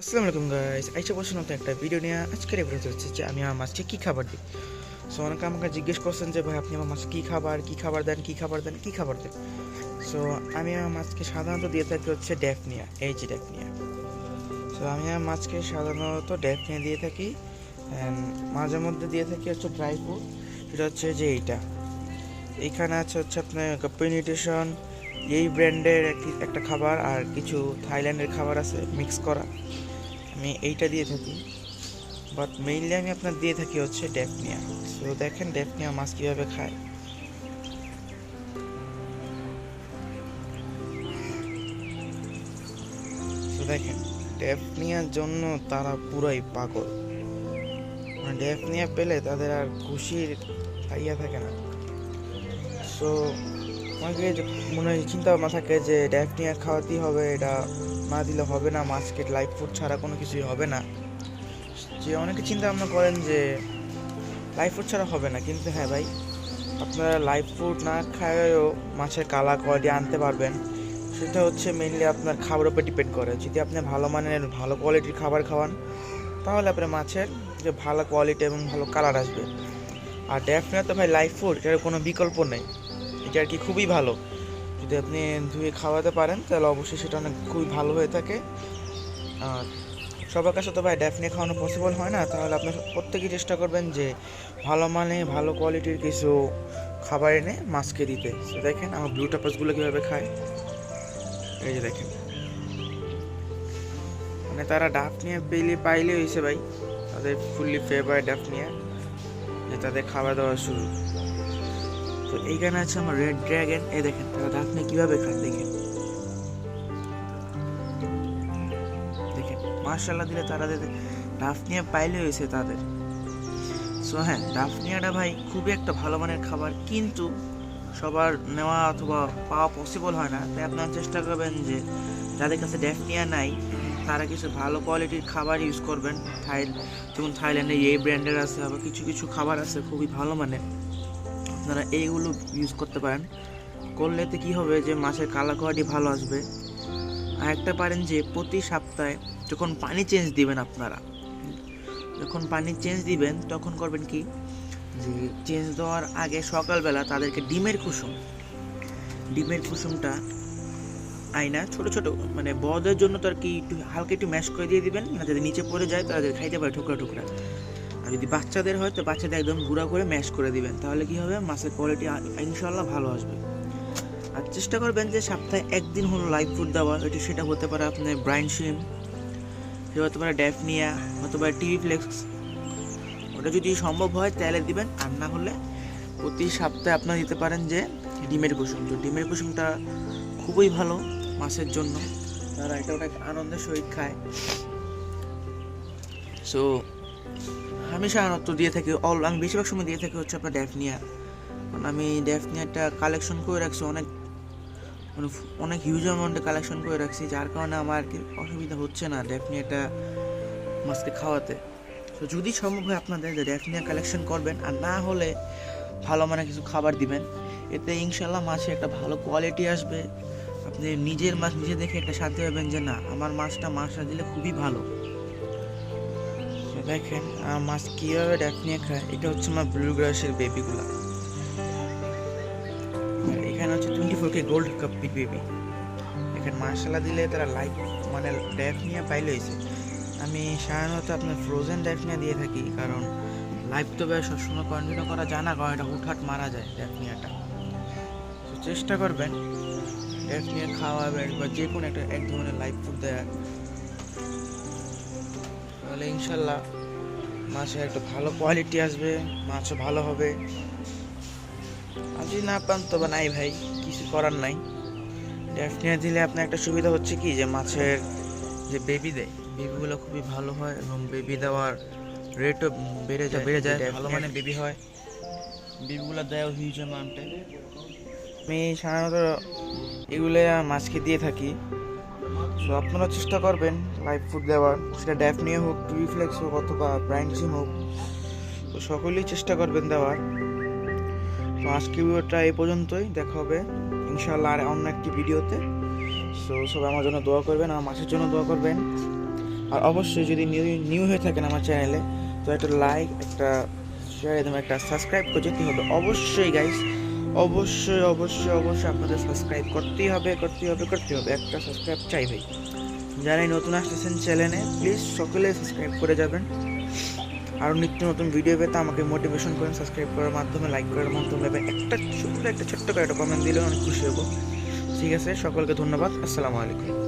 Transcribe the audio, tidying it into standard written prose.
আসসালামু আলাইকুম গাইস, আইসা বলছেন তো একটা ভিডিও নিয়ে। আজকের এই ভিডিওতে হচ্ছে যে আমি আমার মাছকে কী খাবার দিই। সো অনেকে আমাকে জিজ্ঞেস করছেন যে ভাই আপনি আমার মাছকে কী খাবার দেন। সো আমি আমার মাছকে সাধারণত দিয়ে থাকি হচ্ছে ড্যাফনিয়া, এই যে ড্যাফনিয়া। সো আমি আমার মাছকে সাধারণত ড্যাফনিয়া দিয়ে থাকি, অ্যান্ড মাঝে মধ্যে দিয়ে থাকি হচ্ছে ড্রাই ফ্রুট। সেটা হচ্ছে যে এইখানে আছে হচ্ছে আপনার কাপ্পি নিউট্রিশন, এই ব্র্যান্ডের একটা খাবার, আর কিছু থাইল্যান্ডের খাবার আছে মিক্স করা, আমি এইটা দিয়ে থাকি। বাট মেইনলি আমি আপনার দিয়ে থাকি হচ্ছে ড্যাফনিয়া। সো দেখেন ড্যাফনিয়া মাছ কীভাবে খায়। সো দেখেন ড্যাফনিয়ার জন্য তারা পুরাই পাগল, মানে ড্যাফনিয়া পেলে তাদের আর খুশির ইয়া থাকে না। সো আমাকে মনে হয় চিন্তা ভাবনা থাকে যে ড্যাফনিয়া খাওয়াতেই হবে, এটা না দিলে হবে না, মাছকে লাইভ ফুড ছাড়া কোনো কিছুই হবে না। যে অনেকে চিন্তা ভাবনা করেন যে লাইভ ফুড ছাড়া হবে না, কিন্তু হ্যাঁ ভাই, আপনারা লাইভ ফুড না খাওয়াও মাছের কালার কোয়ালিটি আনতে পারবেন। সেটা হচ্ছে মেইনলি আপনার খাবারের উপর ডিপেন্ড করে। যদি আপনি ভালো মানের ভালো কোয়ালিটির খাবার খাওয়ান, তাহলে আপনার মাছের যে ভালো কোয়ালিটি এবং ভালো কালার আসবে। আর ডেফিনেটলি ভাই লাইভ ফুড এটার কোনো বিকল্প নেই, এটা আর কি খুবই ভালো। যদি আপনি ধুয়ে খাওয়াতে পারেন তাহলে অবশ্যই সেটা অনেক খুবই ভালো হয়ে থাকে। আর সবার কাছে তো ভাই ড্যাফনিয়া খাওয়ানো পসিবল হয় না, তাহলে আপনি প্রত্যেকেই চেষ্টা করবেন যে ভালো মানে ভালো কোয়ালিটির কিছু খাবার এনে মাছকে দিতে। তো দেখেন আমার ব্লু টাপাসগুলো কীভাবে খায়, এই যে দেখেন, মানে তারা ডাফনিয়া পাইলে হয়েছে ভাই, তাদের ফুললি ফেভারিট ডাফনিয়া, যে তাদের খাওয়া দাওয়া শুরু। তো এইখানে আছে আমার রেড ড্রাগন, এই দেখেন তারা ডাফনিয়া কীভাবে খায়, দেখেন দেখেন মার্শাল্লাহ দিলে তারা ডাফনিয়া পাইলে হয়েছে তাদের। সো হ্যাঁ, ডাফনিয়াটা ভাই খুবই একটা ভালো মানের খাবার, কিন্তু সবার নেওয়া অথবা পাওয়া পসিবল হয় না। তাই আপনারা চেষ্টা করবেন যে যাদের কাছে ড্যাফনিয়া নাই তারা কিছু ভালো কোয়ালিটির খাবার ইউজ করবেন। যেমন থাইল্যান্ডে এই ব্র্যান্ডের আছে, আবার কিছু কিছু খাবার আছে খুবই ভালো মানের, আপনারা এইগুলো ইউজ করতে পারেন। করলেতে কী হবে যে মাছের কালার কোয়ালিটি ভালো আসবে। আর একটা পারেন যে প্রতি সপ্তাহে যখন পানি চেঞ্জ দিবেন, আপনারা যখন পানি চেঞ্জ দিবেন তখন করবেন কি, যে চেঞ্জ দেওয়ার আগে সকালবেলা তাদেরকে ডিমের কুসুমটা আয়না ছোট ছোট, মানে বড়দের জন্য তো আর কি একটু হালকা একটু ম্যাশ করে দিয়ে দিবেন, না যদি নিচে পড়ে যায় তাদের খাইতে পারে টুকরা টুকরা। আর যদি বাচ্চাদের হয় তো বাচ্চাদের একদম গুঁড়া করে ম্যাশ করে দিবেন, তাহলে কি হবে মাছের কোয়ালিটি ইনশাল্লাহ ভালো আসবে। আর চেষ্টা করবেন যে সপ্তাহে একদিন হলো লাইভ ফুড দেওয়া, সেটা হতে পারে আপনার ব্রাইন শিম, সেটা হতে পারে ড্যাফনিয়া, হতে পারে টিভি ফ্লেক্স। ওটা যদি সম্ভব হয় তাহলে দিবেন, আর না হলে প্রতি সপ্তাহে আপনারা দিতে পারেন যে ডিমের কুসুম। তো ডিমের কুসুমটা খুবই ভালো মাছের জন্য, তারা এটা অনেক আনন্দের সহিত খায়। সো আমি সাধারণত দিয়ে থাকি, আমি বেশিরভাগ সময় দিয়ে থাকি হচ্ছে আপনার ড্যাফনিয়া। কারণ আমি ড্যাফনিয়াটা কালেকশন করে রাখছি, অনেক হিউজ অ্যামাউন্টে কালেকশন করে রাখছি, যার কারণে আমার আর কি অসুবিধা হচ্ছে না ড্যাফনিয়াটা মাছকে খাওয়াতে। তো যদি সম্ভব হয় আপনাদের যে ড্যাফনিয়া কালেকশন করবেন, আর না হলে ভালো মানে কিছু খাবার দিবেন, এতে ইনশাল্লাহ মাছে একটা ভালো কোয়ালিটি আসবে। আপনি নিজের মাছ নিজে দেখে একটা শান্তি পাবেন যে না, আমার মাছটা দিলে খুবই ভালো। দেখেন মাছ কীভাবে ড্যাফনিয়া খায়, এটা হচ্ছে আমার ব্লু গ্রাসের বেবিগুলা। এখানে হচ্ছে 24K গোল্ড কাপ্পি বেবি। এখানে মার্শাল্লাহ দিলে তারা লাইভ মানে ড্যাফনিয়া পাইলে হয়েছে। আমি সাধারণত আপনার ফ্রোজেন ড্যাফনিয়া দিয়ে থাকি, কারণ লাইভ তো বেশ সবসময় কন্টিনিউ করা যায় না, কারণ এটা হুটহাট মারা যায় ড্যাফনিয়াটা। তো চেষ্টা করবেন ড্যাফনিয়া খাওয়াবেন বা যে কোনো এক ধরনের লাইভ ফুড দেওয়ার, তাহলে ইনশাল্লাহ মাছের একটা ভালো কোয়ালিটি আসবে, মাছও ভালো হবে। আর যদি না পান তো বা নাই ভাই, কিছু করার নাই। ড্যাফনিয়া দিলে আপনার একটা সুবিধা হচ্ছে কি, যে মাছের যে বেবি দেয়, বেবিগুলো খুবই ভালো হয় এবং বেবি দেওয়ার রেটও বেড়ে যায়, ভালো মানে বেবি হয়, বেবিগুলো দেয় হিউজ অ্যামাউন্টে। আমি সাধারণত এগুলো মাছকে দিয়ে থাকি। সো আপনারা চেষ্টা করবেন লাইভ ফুড দেওয়ার, সেটা ড্যাফনিয়া হোক, টিভি ফ্লেক্স হোক, অথবা ব্রাইন সিম হোক, তো সকলেই চেষ্টা করবেন দেওয়ার। তো আজকে ভিডিওটা এই পর্যন্তই, দেখা হবে ইনশাআল্লাহ আর অন্য একটি ভিডিওতে। সো সবাই আমার জন্য দোয়া করবেন, আমার মাছের জন্য দোয়া করবেন। আর অবশ্যই যদি নিউ হয়ে থাকেন আমার চ্যানেলে, তো একটা লাইক, একটা শেয়ার এবং একটা সাবস্ক্রাইব করে যেতে হবে অবশ্যই গাইস। অবশ্যই অবশ্যই অবশ্যই আপনাদের সাবস্ক্রাইব করতেই হবে, একটা সাবস্ক্রাইব চাই ভাই। যারাই নতুন আসতেছেন চ্যানেলে প্লিজ সকলে সাবস্ক্রাইব করে যাবেন। আরও নিত্য নতুন ভিডিও পেতে আমাকে মোটিভেশন করেন সাবস্ক্রাইব করার মাধ্যমে, লাইক করার মাধ্যমে, একটা ছোট্ট করে একটা কমেন্ট দিলে অনেক খুশি হবো। ঠিক আছে, সকলকে ধন্যবাদ। আসসালামু আলাইকুম।